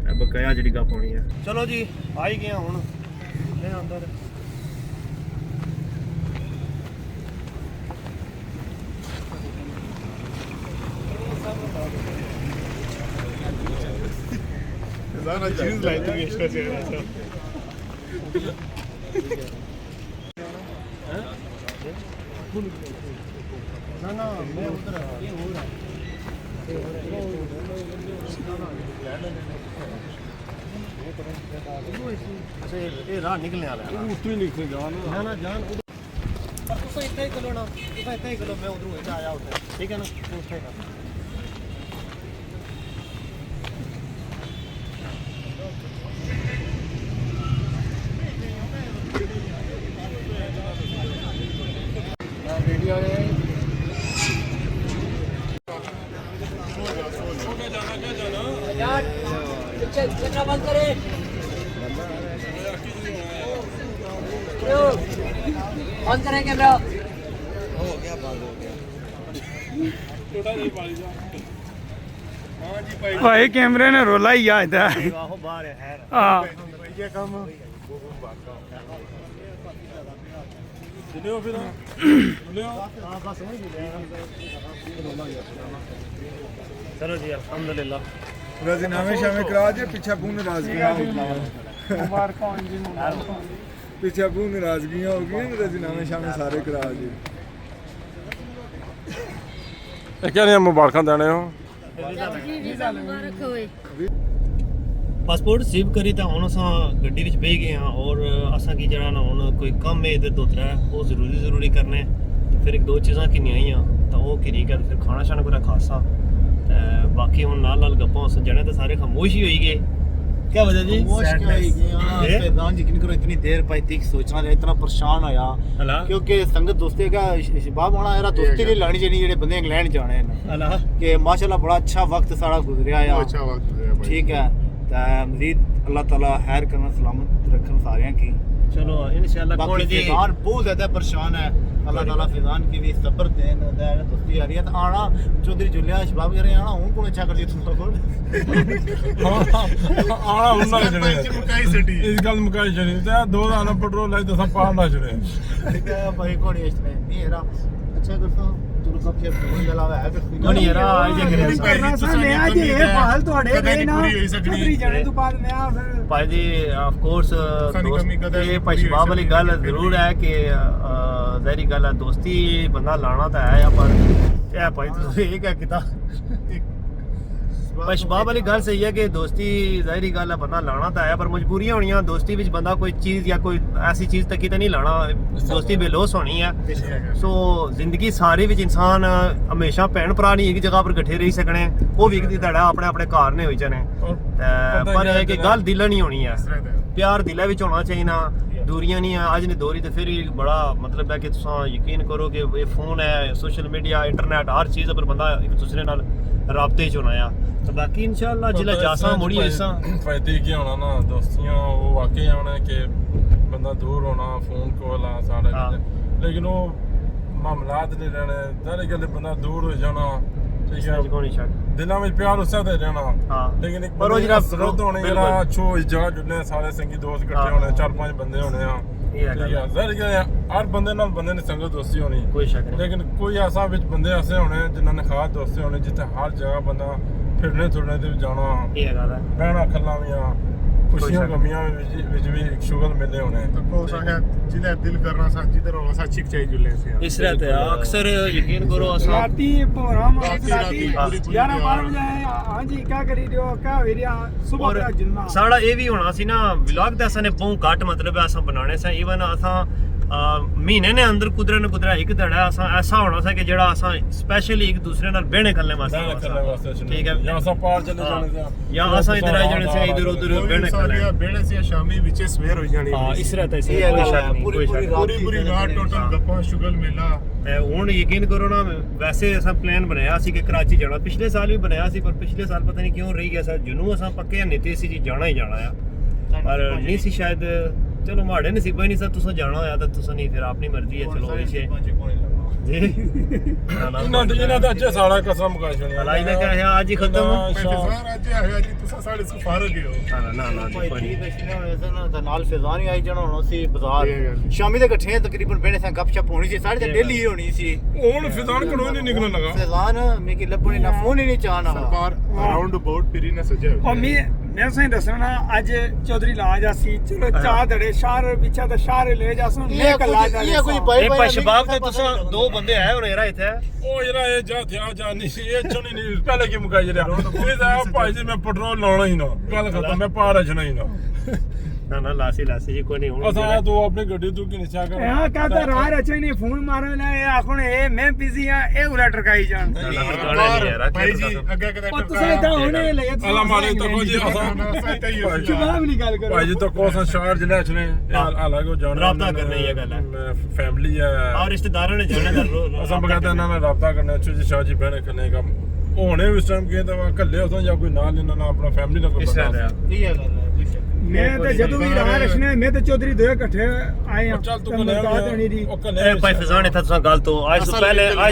S1: ਤੇ ਬਕਾਇਆ ਜਿਹੜੀ ਗਾ ਪਾਉਣੀ ਆ ਚਲੋ ਜੀ ਆ ਹੀ ਗਿਆ ਹੁਣ ਲੈ ਅੰਦਰ
S2: ਜ਼ਾਨਾ ਚੀਜ਼ ਲਾਈ ਤੂੰ ਇਸ ਕਸੇ ਰਹਾ
S1: ਨਾ ਨਾ ਮੈਂ ਉਧਰ ਇਹ ਹੋ ਰਹਾ ਅੱਛਾ ਇਹ ਰਾਹ ਨਿਕਲਣੇ ਵਾਲਾ ਹੈ
S5: ਉੱਤੇ ਲਿਖੇ ਜਾਣ
S1: ਨਾ ਨਾ ਜਾਨ ਪਰ ਤੁਸੀਂ ਇੱਥੇ ਹੀ ਚਲੋ ਨਾ ਤੁਸੀਂ ਇੱਥੇ ਹੀ ਚਲੋ ਮੈਂ ਉਧਰੋਂ ਇੱਥੇ ਆਇਆ ਉੱਥੇ ਠੀਕ ਹੈ ਨਾ ਤੂੰ ਉੱਥੇ ਕਰ
S6: ऑन करें कैमरा
S3: भाई कैमरे ने रोला ही आ था
S1: ਆਹੋ ਬਾਹਰ ਹੈ
S3: हाँ
S2: ਇਹ ਕੰਮ
S5: ਲਿਓ ਫਿਰ ਲਿਓ
S1: ਹਾਂ ਬਸ ਸਮਝ ਗਿਆ ਚਲੋ ਜੀ ਅਲਹਮਦੁਲਿਲਾ
S2: राजीनामे शामे करा जे पीछे बू नाराजगियां हो गई
S3: ਮੁਬਾਰਕਾਂ ਹੋਣ ਜੀ ਮੁਬਾਰਕਾਂ
S2: पीछे बू नाराजगियां हो गई राजीनामे शामे सारे करा जे
S5: ਇਹ ਕਹਿੰਦੇ ਮੁਬਾਰਕਾਂ ਦੇਣੇ ਹੋ
S7: ਵੀਜ਼ਾ ਮੁਬਾਰਕ ਹੋਏ
S1: ਪਾਸਪੋਰਟ ਸੇਵ ਕਰੀ ਤਾਂ ਹੁਣ ਅਸਾਂ ਗੱਡੀ ਵਿੱਚ ਬਹਿ ਗਏ ਹਾਂ ਔਰ ਅਸਾਂ ਕੀ ਜਿਹੜਾ ਨਾ ਹੁਣ ਕੋਈ ਕੰਮ ਹੈ ਇਧਰ ਦੋਤਰਾ ਉਹ ਜ਼ਰੂਰੀ ਕਰਨਾ ਹੈ ਤੇ ਫਿਰ ਇੱਕ ਦੋ ਚੀਜ਼ਾਂ ਕਿੰਨੀਆਂ ਆਈਆਂ ਤਾਂ ਉਹ ਕੀ ਨਹੀਂ ਕਰ ਫਿਰ ਖਾਣਾ ਸ਼ਾਣਾ ਪੂਰਾ ਖਾਸਾ ਤੇ ਬਾਕੀ ਹੁਣ ਨਾਲ ਗੱਪਾਂ ਉਸ ਜਣੇ ਤਾਂ ਸਾਰੇ ਖਾਮੋਸ਼ ਹੀ ਹੋਈ ਗਏ क्या वजह जी
S4: फैजान यकीन करो इतनी देर पाई थी सोचना रहा इतना परेशान होया
S1: अला
S4: क्योंकि संगत दोस्ती का शबाब होना यार दोस्ती नहीं लानी चाहिए जेडे बंदे इंग्लैंड जाने हैं
S1: अला
S4: कि माशाल्लाह बड़ा अच्छा वक्त सारा गुजरिया है
S2: अच्छा वक्त है भाई
S4: ठीक है तो मजीद अल्लाह ताला खैर करना सलामत रखन सारियां की
S1: चलो इंशाल्लाह कौन
S4: बाकी
S1: जी
S4: फैजान बहुत ज्यादा परेशान है अल्लाह ताला फैजान की भी सब्र देन दोस्ती आ रही है तो आना चौधरी जुलिया शबाब कह रहे आना हूं कौन अच्छा कर दी तुम कोल
S5: ਆਣਾ ਉਹਨਾਂ ਨੇ ਜਿਹੜੇ
S2: मुकाई सिटी
S5: ਇਸ ਗੱਲ ਮੁਕਾਈ ਚੜੀ ਤੇ ਦੋ ਦਾ ਨਾ ਪੈਟਰੋਲ ਲੈ ਤਾਂ ਪਾਰ ਨਾ ਚੜੇ
S4: ठीक है भाई कौन है इसमें नहीं है अच्छा करता तू कब से फोन चलावा है
S1: कौन यार आज के
S3: ਕਰਨਾ ਸਾ ਮੈਂ ਅੱਜ ਇਹ ਹਾਲ ਤੁਹਾਡੇ
S2: ਕਦੇ
S3: ਦੇ ਨਾ
S2: ਪੂਰੀ ਹੋਈ ਸਕਦੀ।
S3: ਚੌਧਰੀ ਜਾਣੇ ਤੋਂ ਬਾਅਦ ਮੈਂ ਆ ਫਿਰ
S1: ਭਾਈ ਜੀ ਆਫ ਕੋਰਸ
S2: ਕਮੀ ਕਦਰ
S1: ਇਹ ਭਾਈ ਸ਼ਬਾਬ ਵਾਲੀ ਗੱਲ ਜ਼ਰੂਰ ਹੈ ਕਿ ਜ਼ਾਹਿਰੀ ਗੱਲ ਹੈ ਦੋਸਤੀ ਬੰਦਾ ਲਾਣਾ ਤਾਂ ਹੈ ਪਰ ਇਹ ਭਾਈ ਤੁਸੀਂ ਇਹ ਕਿਆ ਕੀਤਾ ਭਾਈ ਸ਼ਬਾਬ ਵਾਲੀ ਗੱਲ ਸਹੀ ਹੈ ਕਿ ਦੋਸਤੀ ਜ਼ਾਹਿਰੀ ਗੱਲ ਹੈ ਬੰਦਾ ਲਾਣਾ ਤਾਂ ਹੈ ਪਰ ਮਜਬੂਰੀਆਂ ਹੋਣੀਆਂ ਦੋਸਤੀ ਵਿੱਚ ਬੰਦਾ ਕੋਈ ਚੀਜ਼ ਜਾਂ ਕੋਈ ਐਸੀ ਚੀਜ਼ ਤੱਕ ਤਾਂ ਨਹੀਂ ਲਾਣਾ ਦੋਸਤੀ ਬੇਲੋਸ ਹੋਣੀ ਹੈ ਸੋ ਜ਼ਿੰਦਗੀ ਸਾਰੀ ਵਿੱਚ ਇਨਸਾਨ ਹਮੇਸ਼ਾ ਭੈਣ ਭਰਾ ਨਹੀਂ ਇੱਕ ਜਗ੍ਹਾ ਪਰ ਇਕੱਠੇ ਰਹਿ ਸਕਣੇ ਉਹ ਵੀ ਇੱਕ ਦੀ ਧੜਾ ਆਪਣੇ ਆਪਣੇ ਘਰ ਨੇ ਹੋਈ ਜਾਣੇ ਪਰ ਇਹ ਕਿ ਗੱਲ ਦਿਲਾਂ ਨਹੀਂ ਹੋਣੀ ਹੈ ਪਿਆਰ ਦਿਲਾਂ ਵਿੱਚ ਹੋਣਾ ਚਾਹੀਦਾ ਦੂਰੀਆਂ ਨਹੀਂ ਆ ਅੱਜ ਨੇ ਦੂਰੀ ਤੇ ਫਿਰ ਵੀ ਬੜਾ ਮਤਲਬ ਹੈ ਕਿ ਤੁਸੀਂ ਯਕੀਨ ਕਰੋ ਕਿ ਇਹ ਫੋਨ ਹੈ ਸੋਸ਼ਲ ਮੀਡੀਆ ਇੰਟਰਨੈਟ ਹਰ ਚੀਜ਼ ਪਰ ਬੰਦਾ ਇੱਕ ਦੂਸਰੇ ਨਾਲ ਰਾਬਤੇ 'ਚ ਹੋਣਾ ਆ ਤਾਂ ਬਾਕੀ ਇਨਸ਼ਾਅੱਲਾ ਜ਼ਿਲ੍ਹਾ ਜਾਸਾਂ ਮੁੜੀ ਇਸਾਂ
S5: ਫਾਇਦੇ ਕੀ ਹੋਣਾ ਨਾ ਦੋਸਤੀਆਂ ਉਹ ਵਾਕਈ ਆਉਣਾ ਕਿ ਬੰਦਾ ਦੂਰ ਹੋਣਾ ਫੋਨ ਕਾਲ ਆ ਸਾਰਾ ਲੇਕਿਨ ਉਹ ਮਾਮਲਾਤ ਨਹੀਂ ਰਹਿਣੇ ਦਾਰੇ ਗੱਲ ਬੰਦਾ ਦੂਰ ਹੋ ਜਾਣਾ ਠੀਕ ਹੈ
S1: ਕੋਈ ਸ਼ੱਕ
S5: ਦਿਲਾਂ ਵਿੱਚ ਪਿਆਰ ਉਸੇ ਤੇ ਰਹਿਣਾ
S1: ਹਾਂ
S5: ਲੇਕਿਨ ਇੱਕ
S1: ਪਰ ਉਹ ਜਿਹੜਾ
S5: ਜ਼ਰੂਰਤ ਹੋਣੀ ਜਿਹੜਾ ਛੋ ਜਗ੍ਹਾ ਜੁੜਨੇ ਸਾਰੇ ਸੰਗੀ ਦੋਸਤ ਇਕੱਠੇ ਹੋਣੇ 4-5 ਬੰਦੇ ਹੋਣੇ ਆ
S1: ਇਹ ਹੈ ਗੱਲ
S5: ਜ਼ਾਹਿਰ ਹੈ ਹਰ ਬੰਦੇ ਨਾਲ ਬੰਦੇ ਨੇ ਸੰਗਤ ਦੋਸਤੀ ਹੋਣੀ
S1: ਕੋਈ ਸ਼ੱਕ ਨਹੀਂ
S5: ਲੇਕਿਨ ਕੋਈ ਐਸਾ ਵਿੱਚ ਬੰਦੇ ਐਸੇ ਹੋਣੇ ਜਿਨ੍ਹਾਂ ਨੇ ਖਾਸ ਦੋਸਤੀ ਹੋਣੇ ਜਿੱਥੇ ਹਰ ਜਗ੍ਹਾ ਬੰਦਾ ਫਿਰਨੇ ਤੁਰਨੇ ਤੇ ਵੀ ਜਾਣਾ
S1: ਇਹ ਗੱਲ ਹੈ
S5: ਬਹਿਣਾ ਖੱਲਾਂ ਵੀ ਆ ਖੁਸ਼ੀਆਂ ਗਮੀਆਂ ਵਿੱਚ ਵੀ ਇੱਕ ਸ਼ੁਗਲ ਮਿਲੇ ਹੋਣੇ
S2: को संगे जिधर दिल करना सा जिधर होना सा छिक चाहिए जुले से
S1: ਇਸ ਤਰ੍ਹਾਂ ਤੇ ਅਕਸਰ ਯਕੀਨ ਕਰੋ ਅਸਾਂ
S3: ਰਾਤੀ ਭੋਰਾ ਮਾਰ ਰਾਤੀ
S2: ਰਾਤੀ
S3: 11 12 ਵਜੇ ਹਾਂਜੀ ਕੀ ਕਰੀ ਦਿਓ ਕਾ ਵੀਰਿਆ ਸਵੇਰ
S1: ਔਰ
S3: ਦਾ ਜੁਲਮਾ
S1: ਸਾਡਾ ਇਹ ਵੀ ਹੋਣਾ ਸੀ ਨਾ ਵਲੌਗ ਦਾ ਅਸਾਂ ਨੇ ਬਹੁਤ ਘੱਟ ਮਤਲਬ ਅਸਾਂ ਬਣਾਉਣੇ ਸੀ ਈਵਨ ਅਸਾਂ ਮਹੀਨੇ ਨੇ ਅੰਦਰ ਕੁਦਰਾ ਇੱਕ ਧੜਾ ਅਸਾਂ ਐਸਾ ਹੋਣਾ ਸੀ ਕਿ ਜਿਹੜਾ ਅਸਾਂ ਸਪੈਸ਼ਲੀ ਇੱਕ ਦੂਸਰੇ ਨਾਲ ਬਹਿਣੇ ਖੱਲੇ ਵਾਸਤੇ ਠੀਕ ਹੈ
S5: ਜਾਂ ਅਸਾਂ ਪਾਰ ਚਲੇ ਜਾਣੇ ਸੀ
S1: ਜਾਂ ਅਸਾਂ ਇਧਰ ਆਈ ਜਾਣੇ ਸੀ ਇਧਰ ਉਧਰ ਬਹਿਣੇ ਖੱਲੇ
S2: बेड़े से शामी विचे सवेर हो जानी
S1: ਹਾਂ ਇਸ ਤਰ੍ਹਾਂ ਤਾਂ ਇਸ
S4: ਇਹ
S1: ਕੋਈ
S4: ਗੱਲ
S1: ਸ਼ੱਕ
S4: ਹੈ,
S1: ਨਹੀਂ ਕੋਈ ਸ਼ੱਕ ਨਹੀਂ
S2: पूरी रात टोटल गप्पा शुगल मेला
S1: ਤੇ ਹੁਣ ਯਕੀਨ ਕਰੋ ਨਾ ਵੈਸੇ ਅਸਾਂ ਪਲਾਨ ਬਣਾਇਆ ਸੀ ਕਿ ਕਰਾਚੀ ਜਾਣਾ ਪਿਛਲੇ ਸਾਲ ਵੀ ਬਣਾਇਆ ਸੀ ਪਰ ਪਿਛਲੇ ਸਾਲ ਪਤਾ ਨਹੀਂ ਕਿਉਂ ਰਹੀ ਗਿਆ ਸਰ ਜਨੂੰ ਅਸਾਂ ਪੱਕੇ ਨੀਤੀ ਸੀ ਜੀ ਜਾਣਾ ਹੀ ਜਾਣਾ ਆ ਪਰ ਨਹੀਂ ਸੀ ਸ਼ਾਇਦ ਚਲੋ ਮਾੜੇ ਨਸੀਬਾਂ ਹੀ ਨਹੀਂ ਸਰ ਤੁਸੀਂ ਜਾਣਾ ਹੋਇਆ ਤਾਂ ਤੁਸੀਂ ਨਹੀਂ ਫਿਰ ਆਪਣੀ ਮਰਜ਼ੀ ਹੈ ਚਲੋ ਵਿਸ਼ੇ ਜੀ
S5: ਇਹਨਾਂ ਦਾ ਅੱਛਾ ਸਾਲਾ ਕਸਮ ਕਾ ਛੜਿਆ
S1: ਹਲਾਈ ਦਾ ਕਿਹਾ ਅੱਜ ਹੀ ਖਤਮ
S2: इंतजार आज है जी तुसा साढ़े से फारग हो
S1: ਨਾ
S4: ਭਾਈ
S1: ਕੋਈ
S4: ਠੀਕ
S1: ਨਹੀਂ
S4: ਹੈ ਸ਼ਨੇ ਹੋਣੇ ਸਨ ਤਾਂ ਨਾਲ ਫੈਜ਼ਾਨ ਹੀ ਆਈ ਜਾਣਾ ਹੋਣਾ ਸੀ ਬਾਜ਼ਾਰ ਸ਼ਾਮੀ ਦੇ ਇਕੱਠੇ ਤਕਰੀਬਨ ਬੈਠੇ ਸਾਂ ਗੱਪਸ਼ਪ ਹੋਣੀ ਸੀ ਸਾਡੇ ਤੇ ਡੇਲੀ ਹੀ ਹੋਣੀ ਸੀ
S5: ਹੁਣ ਫਿਜ਼ਾਨ ਕੜੋਂ ਨਹੀਂ ਨਿਕਲਣ ਲਗਾ
S4: ਫੈਜ਼ਾਨ ਮੇ ਕੀ ਲੱਭਣੀ ਨਾ ਫੋਨ ਹੀ ਨਹੀਂ ਚਾਹਨਾ
S2: सरकार अराउंड अबाउट पीरी ने सजे
S3: ਉਹ ਮੈਂ ਸਹੀ ਦੱਸਣਾ ਅੱਜ ਚੌਧਰੀ ਲਾਜ ਆਸੀ ਚਲੋ ਚਾਹ ਧੜੇ ਸ਼ਾਰ ਪਿੱਛਾ ਤਾਂ ਸ਼ਾਰ ਲੈ ਜਾਸਨ ਮੈਂ ਕੱਲਾ ਜਾ
S4: ਇਹ ਕੋਈ
S1: ਇਹ ਪਰ ਸ਼ਬਾਬ ਤੇ ਤੁਸੀਂ ਦੋ ਬੰਦੇ ਆਏ ਹੋਣੇ ਯਾਰ ਇੱਥੇ
S5: ਉਹ ਜਿਹੜਾ ਇਹ ਜਾ ਨਹੀਂ ਸੀ ਇਹ ਚੋਂ ਨਹੀਂ ਪਹਿਲੇ ਕੀ ਮੁਕਾਈ ਰਿਹਾ ਇਹ ਤਾਂ ਭਾਈ ਜੀ ਮੈਂ ਪੈਟਰੋਲ ਲਾਉਣਾ ਹੀ ਨਾ ਗੱਲ ਖਤਮ ਮੈਂ ਪਾਰ ਅਜਣਾ ਹੀ ਨਾ
S1: ਨਾ ਲਾਸੀ ਜੀ ਕੋਈ ਨਹੀਂ ਹੁਣ
S5: ਅਸਾਂ ਤੂੰ ਆਪਣੀ ਗੱਡੀ ਤੂੰ ਕਿ ਨਿਸ਼ਾ ਕਰ
S3: ਹਾਂ ਕਹਤਾ ਰਾਹ ਰਚੇ ਨਹੀਂ ਫੋਨ ਮਾਰਨ ਲੈ ਇਹ ਆਖਣ ਇਹ ਮੈਂ ਬਿਜ਼ੀ ਆ ਇਹ ਉਲਟ ਟਰਕਾਈ ਜਾਣ
S2: भाई जी अगे कदे
S3: ਉਹ ਤੁਸੀਂ ਤਾਂ ਹੁਣੇ ਲੈ
S5: ਅਲਾ ਮਾਰੇ ਤੱਕੋ ਜੀ ਅਸਾਂ
S3: ਜਵਾਬ ਨਹੀਂ ਗੱਲ ਕਰੋ
S5: ਭਾਈ ਜੀ ਤੱਕੋ ਅਸਾਂ ਸ਼ਹਿਰ ਜ਼ਿਲ੍ਹੇ ਚ ਨੇ ਹਾਲਾਂਕਿ ਉਹ ਜਾਣਾ
S1: ਰਾਬਤਾ ਕਰਨਾ ਹੀ ਇਹ ਗੱਲ ਹੈ
S5: ਫੈਮਿਲੀ ਹੈ
S1: ਔਰ ਰਿਸ਼ਤੇਦਾਰਾਂ ਨੇ ਜਾਣਾ
S5: ਅਸਾਂ ਬਗਾਤਾ ਇਹਨਾਂ ਨਾਲ ਰਾਬਤਾ ਕਰਨਾ ਚ ਜੀ ਸ਼ਾਹ ਜੀ ਬਹਿਣੇ ਕਰਨੇ ਕੰਮ ਹੋਣੇ ਉਸ ਟਾਈਮ ਕੀ ਤਾਂ ਕੱਲੇ ਉਸਾਂ ਜਾਂ ਕੋਈ ਨਾਲ ਇਹਨਾਂ ਨਾਲ ਆਪਣਾ ਫੈਮਿਲੀ ਨਾਲ ਕੋਈ
S1: ਇਸ ਤਰ੍ਹਾਂ
S5: ਬੰਦਾ
S1: ਦਾ
S4: ਇਹ ਗੱਲ ਹੈ
S3: ਮੈਂ ਤਾਂ ਜਦੋਂ ਵੀ ਰਾਹ ਰਸ਼ਨੇ ਮੈਂ ਤੇ ਚੌਧਰੀ ਦੋਏ ਇਕੱਠੇ ਆਏ ਆ
S5: ਚੱਲ ਤੂੰ
S3: ਤੇ ਮੁਲਾਕਾਤ ਹੋਣੀ ਦੀ
S5: ਉਹ
S1: ਇਹ ਭਾਈ ਫਜ਼ਾਨ ਇੱਥੇ ਤੁਸੀਂ ਗੱਲ ਤੋਂ ਅੱਜ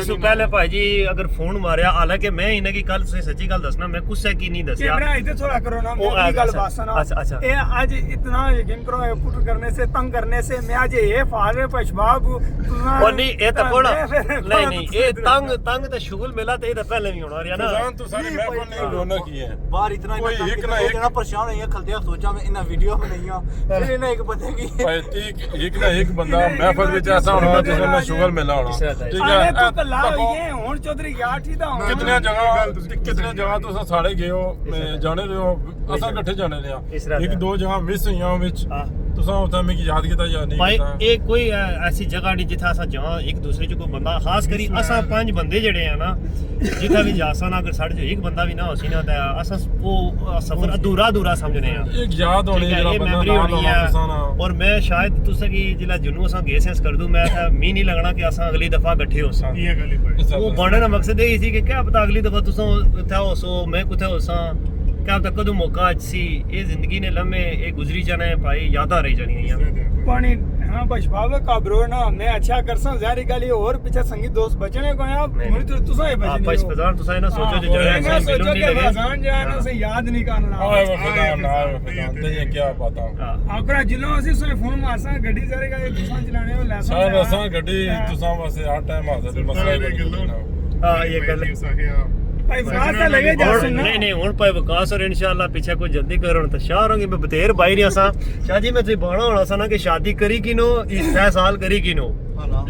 S1: ਤੋਂ ਪਹਿਲੇ ਭਾਈ ਜੀ ਅਗਰ ਫੋਨ ਮਾਰਿਆ ਹਾਲਾਂਕਿ ਮੈਂ ਇਹਨਾਂ ਕੀ ਕੱਲ ਤੁਸੀਂ ਸੱਚੀ ਗੱਲ ਦੱਸਣਾ ਮੈਂ ਕੁਛ ਕੀ ਨਹੀਂ ਦੱਸਿਆ
S3: कैमरा इधर थोड़ा करो ना
S1: ओ,
S3: मेरी गल
S1: अच्छा,
S3: बात सुनो
S1: अच्छा, अच्छा।
S3: ये आज इतना यकीन करो पुट करने से तंग करने से मैं आज ये फारे पशबाब
S1: और नहीं ये तो कोड़ा नहीं ये तंग तो शुगल मिला तो ये तो पहले भी होना रहा ना
S5: जान तू सारी महफिल नहीं रौनक की है
S4: बाहर इतना
S5: कोई
S4: इतना
S5: एक ना एक-
S4: इतना परेशान है खलते सोचा मैं इना वीडियो बनाईया फिर इना एक बंदे की
S5: भाई एक ना एक बंदा महफिल ਵਿੱਚ ਐਸਾ ਹੋਣਾ ਜਿਸਨੂੰ ਮੈਂ ਸ਼ੁਗਰ ਮਿਲਾ ਹੋਣਾ ਠੀਕ
S3: अरे तू
S5: ਹੈ
S3: कल्ला ये हुन चौधरी यार ठीक था
S5: ਕਿਤਨੇ ਜਗ੍ਹਾ ਤੁਸੀਂ ਸਾਰੇ ਗਏ ਹੋ ਜਾਣੇ ਰਹੇ ਹੋ ਅਸਾਂ ਇਕੱਠੇ ਜਾਣੇ
S1: ਇਸ
S5: ਲਿਆ
S1: ਤਰ੍ਹਾਂ
S5: ਇੱਕ
S1: ਦਾ।
S5: ਦੋ ਜਗ੍ਹਾ ਮਿਸ ਹੋਈਆਂ ਵਿੱਚ
S1: ਹਾਂ।
S5: ਤੁਸੀਂ ਉਥੇ ਮੈਂ ਕੀ ਯਾਦ ਕੀਤਾ ਜਾਂ ਨਹੀਂ
S1: ਭਾਈ
S5: ਕੀਤਾ
S1: ਇਹ ਕੋਈ ਐਸੀ ਜਗ੍ਹਾ ਨਹੀਂ ਜਿੱਥੇ ਅਸਾਂ ਜਾਂ ਇੱਕ ਦੂਸਰੇ ਚ ਕੋਈ ਬੰਦਾ ਖਾਸ ਕਰੀ ਅਸਾਂ ਪੰਜ ਬੰਦੇ ਜਿਹੜੇ ਆ ਨਾ ਜਿੱਥੇ ਵੀ ਜਾਸਾਂ ਨਾ ਅਗਰ ਸਾਡੇ ਚ ਇੱਕ ਬੰਦਾ ਵੀ ਨਾ ਹੋਸੀ ਨਾ ਤਾਂ ਅਸਾਂ ਉਹ ਸਫ਼ਰ ਅਧੂਰਾ ਸਮਝਨੇ ਆ
S5: ਇੱਕ ਯਾਦ ਹੋਣੀ
S1: ਠੀਕ ਹੈ,
S5: ਜਿਹੜਾ
S1: ਇਹ
S5: ਬੰਦਾ
S1: ਮੈਮਰੀ
S5: ਨਾਲ
S1: ਹੋਣੀ
S5: ਹੋਣਾ ਤੁਸੀਂ ਨਾ
S1: ਹੈ ਔਰ ਮੈਂ ਸ਼ਾਇਦ ਤੁਸੀਂ ਕੀ ਜਿਹੜਾ ਜੁਨੂ ਅਸਾਂ ਗਏ ਸੈਂਸ ਕਰ ਦੂੰ ਮੈਂ ਤਾਂ ਮੀਂਹ ਨਹੀਂ ਲੱਗਣਾ ਕਿ ਅਸਾਂ ਅਗਲੀ ਦਫਾ ਇਕੱਠੇ ਹੋਸਾਂ
S2: ਇਹ ਗੱਲ ਹੀ ਭਾਈ
S1: ਉਹ ਬਣਨ ਦਾ ਮਕਸਦ ਇਹ ਸੀ ਕਿ ਕਿਆ ਪਤਾ ਅਗਲੀ ਦਫਾ ਤੁਸੀਂ ਉੱਥੇ ਹੋਸੋ ਮੈਂ ਕਿੱਥੇ ਹੋਸਾਂ ਕਿਆ ਪਤਾ ਕਦੋਂ ਮੌਕਾ ਅੱਜ ਸੀ ਇਹ ਜ਼ਿੰਦਗੀ ਨੇ ਲੰਮੇ ਇਹ ਗੁਜ਼ਰੀ ਜਾਣਾ ਹੈ ਭਾਈ ਯਾਦਾਂ ਰਹੀ ਜਾਣੀਆਂ
S3: पानी हाँ पशबाब का ब्रो ना मैं अच्छा करसा जारी गली और पीछे संगीत दोस्त बचने को आप मुझे तो तुसा ही
S1: आप
S3: बचने
S1: इस पदान तुसा ना सोचो जो
S3: मैं
S1: जरा
S3: सोचो
S1: मिलूं नहीं
S3: कि
S1: लगे
S3: वजान जाना से याद नहीं करना
S5: ਆਏ ਵਫਾਦਾਰ ਨਾ ਆਏ ਵਫਾਦਾਰ ਤੇ ਇਹ ਕੀ ਪਤਾ
S3: आकरा जिलो ਅਸੀਂ ਸੋਏ ਫੋਨ ਮਾਰਸਾਂ ਗੱਡੀ ਸਾਰੇ ਕਾ ਤੁਸਾਂ ਚਲਾਣੇ ਉਹ ਲੈਸਾਂ
S5: ਸਾਰ ਅਸਾਂ ਗੱਡੀ ਤੁਸੀਂ ਵਾਸਤੇ ਆ ਟਾਈਮ ਹਾਜ਼ਰ ਦੇ ਮਸਲਾ ਹੀ
S1: हाँ ये गल
S3: ਭਾਈ ਫਰਾਜ਼ ਤਾਂ ਲਗੇ ਜਾ
S1: और
S3: ਸੁਣਨਾ
S1: नहीं नहीं हुन भाई विकास और इंशाल्लाह पीछे कोई जल्दी करो तो शाह होंगे मैं बतेर बाई रहा सा शाह जी मैं तुझे बाणा होना सा ना कि शादी करी किनो इस साल करी किनो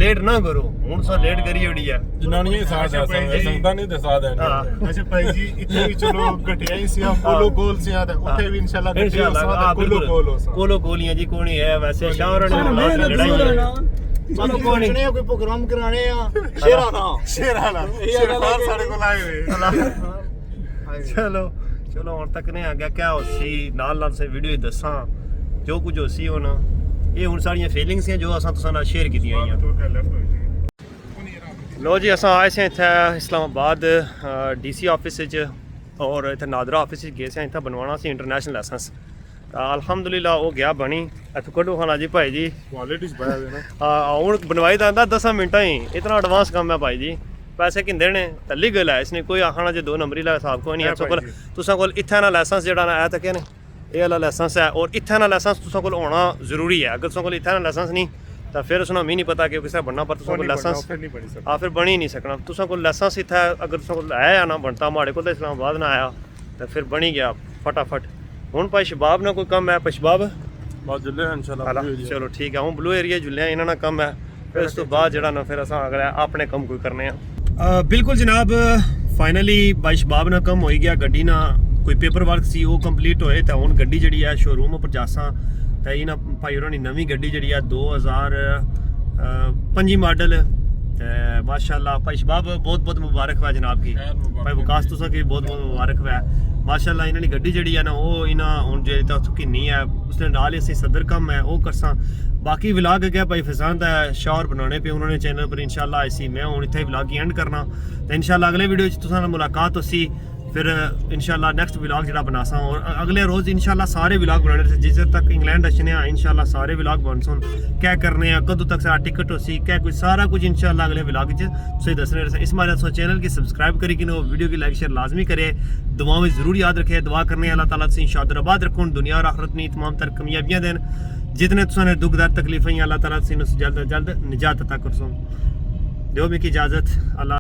S1: लेट ना करो हुन सा लेट करी होड़ी है
S5: ਜਨਾਨੀਆਂ ਹੀ ਸਾਥ ਆ ਸਕਦੇ ਸੰਗਤਾਂ ਨਹੀਂ ਤੇ ਸਾਥ
S1: हाँ
S5: ਦੇਣ
S2: ਅੱਛਾ ਭਾਈ ਜੀ ਇੱਥੇ ਵੀ ਚਲੋ ਘਟਿਆ ਹੀ ਸੀ ਆ ਕੋਲੋ ਕੋਲ ਸੀ ਆ ਤੇ ਉੱਥੇ ਵੀ ਇਨਸ਼ਾਅੱਲਾ ਘਟਿਆ
S1: इंशाल्लाह
S2: ਕੋਲੋ ਕੋਲ ਹੋ ਸਾ
S1: कोलो गोलियां जी कोनी है वैसे शाह और
S3: ਮੈਂ ਨਾ
S1: लड़ाई
S3: ਦੂਰ
S1: है
S3: ਨਾ
S4: चलो कोई कोई प्रोग्राम कराने आ शेरा ना
S2: ਸ਼ੇਰਾਨਾ ਸ਼ੇਰਫਾਰ ਸਾਡੇ ਕੋਲ ਆਏ ਹੋਏ
S1: ਚਲੋ ਚਲੋ ਹੁਣ ਤੱਕ ਨੇ ਆ ਗਿਆ ਕਿਆ ਹੋਸੀ ਨਾਲ ਸੇ ਵੀਡੀਓ ਦੱਸਾਂ ਜੋ ਕੁਝ ਹੋਸੀ ਹੁਣ ਇਹ ਹੁਣ ਸਾਰੀਆਂ ਫੀਲਿੰਗਸ ਹੈ ਜੋ ਅਸਾਂ ਤੁਸਾਂ ਨਾਲ ਸ਼ੇਅਰ ਕੀਤੀਆਂ ਹੋਈਆਂ
S2: ਤੋਂ ਕਰ ਲੈਫਟ ਹੋ ਜੀ
S1: ਲੋ ਜੀ ਅਸਾਂ ਆਏ ਸੀ ਇੱਥੇ ਇਸਲਾਮਾਬਾਦ ਡੀਸੀ ਆਫਿਸ ਵਿੱਚ ਔਰ ਇੱਥੇ ਨਾਦਰਾ ਆਫਿਸ ਵਿੱਚ ਗਏ ਸੀ ਇੱਥੇ ਬਣਵਾਉਣਾ ਸੀ ਇੰਟਰਨੈਸ਼ਨਲ ਲਾਇਸੈਂਸ ਤਾਂ ਅਲਹਮਦੁਲਿਲਾ ਉਹ ਗਿਆ ਬਣੀ ਇੱਥੇ ਕੱਢੋ ਖਾਣਾ ਜੀ ਭਾਈ ਜੀ
S2: ਕੁਆਲਿਟੀ ਚ ਪਾਇਆ ਹੋਇਆ ਨਾ
S1: ਹੁਣ ਬਣਵਾਈ ਤਾਂ ਆਂਦਾ 10 ਮਿੰਟਾਂ ਹੀ ਇਤਨਾ ਐਡਵਾਂਸ ਕੰਮ ਹੈ ਭਾਈ ਜੀ ਪੈਸੇ ਕਿੰਦੇ ਨੇ ਤੱਲੀ ਗੱਲ ਹੈ ਇਸਨੇ ਕੋਈ ਆਖਣਾ ਜੇ 2 ਨੰਬਰੀ ਲਾ ਹਿਸਾਬ ਕੋਈ ਨਹੀਂ ਹੈ ਕੋਲ ਤੁਸਾਂ ਕੋਲ ਇੱਥੇ ਨਾ ਲਾਇਸੈਂਸ ਜਿਹੜਾ ਨਾ ਆਇਆ ਤਾਂ ਕਹਿੰਦੇ ਇਹ ਵਾਲਾ ਲਾਇਸੈਂਸ ਹੈ ਔਰ ਇੱਥੇ ਨਾ ਲਾਇਸੈਂਸ ਤੁਸਾਂ ਕੋਲ ਹੋਣਾ ਜ਼ਰੂਰੀ ਹੈ ਅਗਰ ਤੁਸਾਂ ਕੋਲ ਇੱਥੇ ਨਾ ਲਾਇਸੈਂਸ ਨਹੀਂ ਤਾਂ ਫਿਰ ਉਸਨੂੰ ਵੀ ਨਹੀਂ ਪਤਾ ਕਿ ਕਿਸੇ ਬਣਨਾ ਪਰ ਤੁਸਾਂ ਕੋਲ ਲਾਇਸੈਂਸ
S2: ਫਿਰ ਨਹੀਂ ਬਣੀ ਸਰ
S1: ਆ ਫਿਰ ਬਣੀ ਨਹੀਂ ਸਕਣਾ ਤੁਸਾਂ ਕੋਲ ਲਾਇਸੈਂਸ ਇੱਥੇ ਅਗਰ ਤੁਸਾਂ ਕੋਲ ਆਇਆ ਨਾ ਬਣਤਾ ਮਾੜੇ ਕੋਲ ਤਾਂ ਇਸਲਾਮਾਬਾਦ ਨਾ ਆਇਆ ਤਾਂ ਫਿਰ ਬਣੀ ਗਿਆ ਫਟਾਫਟ ਹੁਣ ਭਾਈ ਸ਼ਬਾਬ ਨਾਲ ਕੋਈ ਕੰਮ ਹੈ ਪਸ਼ਬਾਬ
S5: ਬਸ ਜੁੱਲੇ ਇਨਸ਼ਾਅੱਲਾ
S1: ਚਲੋ ਠੀਕ ਹੈ ਹੁਣ ਬਲੂ ਏਰੀਆ ਜੁਲਿਆ ਇਹਨਾਂ ਨਾਲ ਕੰਮ ਹੈ ਫਿਰ ਉਸ ਤੋਂ ਬਾਅਦ ਜਿਹੜਾ ਨਾ ਫਿਰ ਅਸਾਂ ਅਗਲਾ ਆਪਣੇ ਕੰਮ ਕੋਈ ਕਰਨੇ ਆ ਬਿਲਕੁਲ ਜਨਾਬ ਫਾਈਨਲੀ ਭਾਈ ਸ਼ਬਾਬ ਨਾਲ ਕੰਮ ਹੋਈ ਗਿਆ ਗੱਡੀ ਨਾਲ ਕੋਈ ਪੇਪਰ ਵਰਕ ਸੀ ਉਹ ਕੰਪਲੀਟ ਹੋਏ ਤਾਂ ਹੁਣ ਗੱਡੀ ਜਿਹੜੀ ਹੈ ਸ਼ੋਰੂਮ ਉੱਪਰ ਜਾਸਾਂ ਤਾਂ ਇਹਨਾਂ ਭਾਈ ਹੋਰਾਂ ਦੀ ਨਵੀਂ ਗੱਡੀ ਜਿਹੜੀ ਆ 2005 ਮਾਡਲ ਤੇ ਮਾਸ਼ਾਅੱਲਾ ਭਾਈ ਸ਼ਬਾਬ ਬਹੁਤ ਬਹੁਤ ਮੁਬਾਰਕ ਹੋਇਆ ਜਨਾਬ ਕੀ ਭਾਈ ਵਿਕਾਸ ਤੁਸਾਂ ਕੀ ਬਹੁਤ ਬਹੁਤ ਮੁਬਾਰਕ ਹੋਇਆ ਮਾਸ਼ਾਅੱਲਾ ਇਹਨਾਂ ਦੀ ਗੱਡੀ ਜਿਹੜੀ ਆ ਨਾ ਉਹ ਇਹਨਾਂ ਹੁਣ ਜਿਹੜੀ ਤਾਂ ਕਿੰਨੀ ਹੈ ਉਸਦੇ ਨਾਲ ਹੀ ਅਸੀਂ ਸਦਰ ਕੰਮ ਹੈ ਉਹ ਕਰਸਾਂ ਬਾਕੀ ਵਲੌਗ ਅੱਗੇ ਭਾਈ ਫਜ਼ਾਨ ਦਾ ਸ਼ਾਰ ਬਣਾਉਣੇ ਪਏ ਉਹਨਾਂ ਨੇ ਚੈਨਲ ਪਰ ਇਨਸ਼ਾਅੱਲਾ ਆਈ ਮੈਂ ਹੁਣ ਇੱਥੇ ਵਲੌਗ ਹੀ ਐਂਡ ਕਰਨਾ ਤੇ ਇਨਸ਼ਾਅੱਲਾ ਅਗਲੇ ਵੀਡੀਓ 'ਚ ਤੁਸਾਂ ਨਾਲ ਮੁਲਾਕਾਤ ਹੋਸੀ ਫਿਰ ਇਨਸ਼ਾਅੱਲਾ ਨੈਕਸਟ ਵਲੌਗ ਜਿਹੜਾ ਬਣਾਸਾਂ ਔਰ ਅਗਲੇ ਰੋਜ਼ ਇਨਸ਼ਾਅੱਲਾ ਸਾਰੇ ਵਲੌਗ ਬਣਾਉਣੇ ਸੀ ਜਿਸ ਤੱਕ ਇੰਗਲੈਂਡ ਅਚਨੇ ਆ ਇਨਸ਼ਾਅੱਲਾ ਸਾਰੇ ਵਲੌਗ ਬਣਸਨ ਕਿਆ ਕਰਨੇ ਆ ਕਦੋਂ ਤੱਕ ਸਾਡਾ ਟਿਕਟ ਹੋਸੀ ਕਿਆ ਕੁਝ ਸਾਰਾ ਕੁਝ ਇਨਸ਼ਾਅੱਲਾ ਅਗਲੇ ਵਲੌਗ 'ਚ ਤੁਸੀਂ ਦੱਸਣੇ ਰਹੇ इस हमारे चैनल की सब्सक्राइब करी कि वीडियो की लाइक शेयर लाजमी करे दुआ में ज़रूर याद रखे दुआ करने अल्लाह ताला से इंशाअल्लाह आबाद रखो दुनिया और आखिरत में तमाम तर कामयाबियां देन जितने तुसाने दुख दर्द तकलीफें अल्लाह ताला से जल्द अज जल्द निजात अता कर दो में की इजाज़त अल्लाह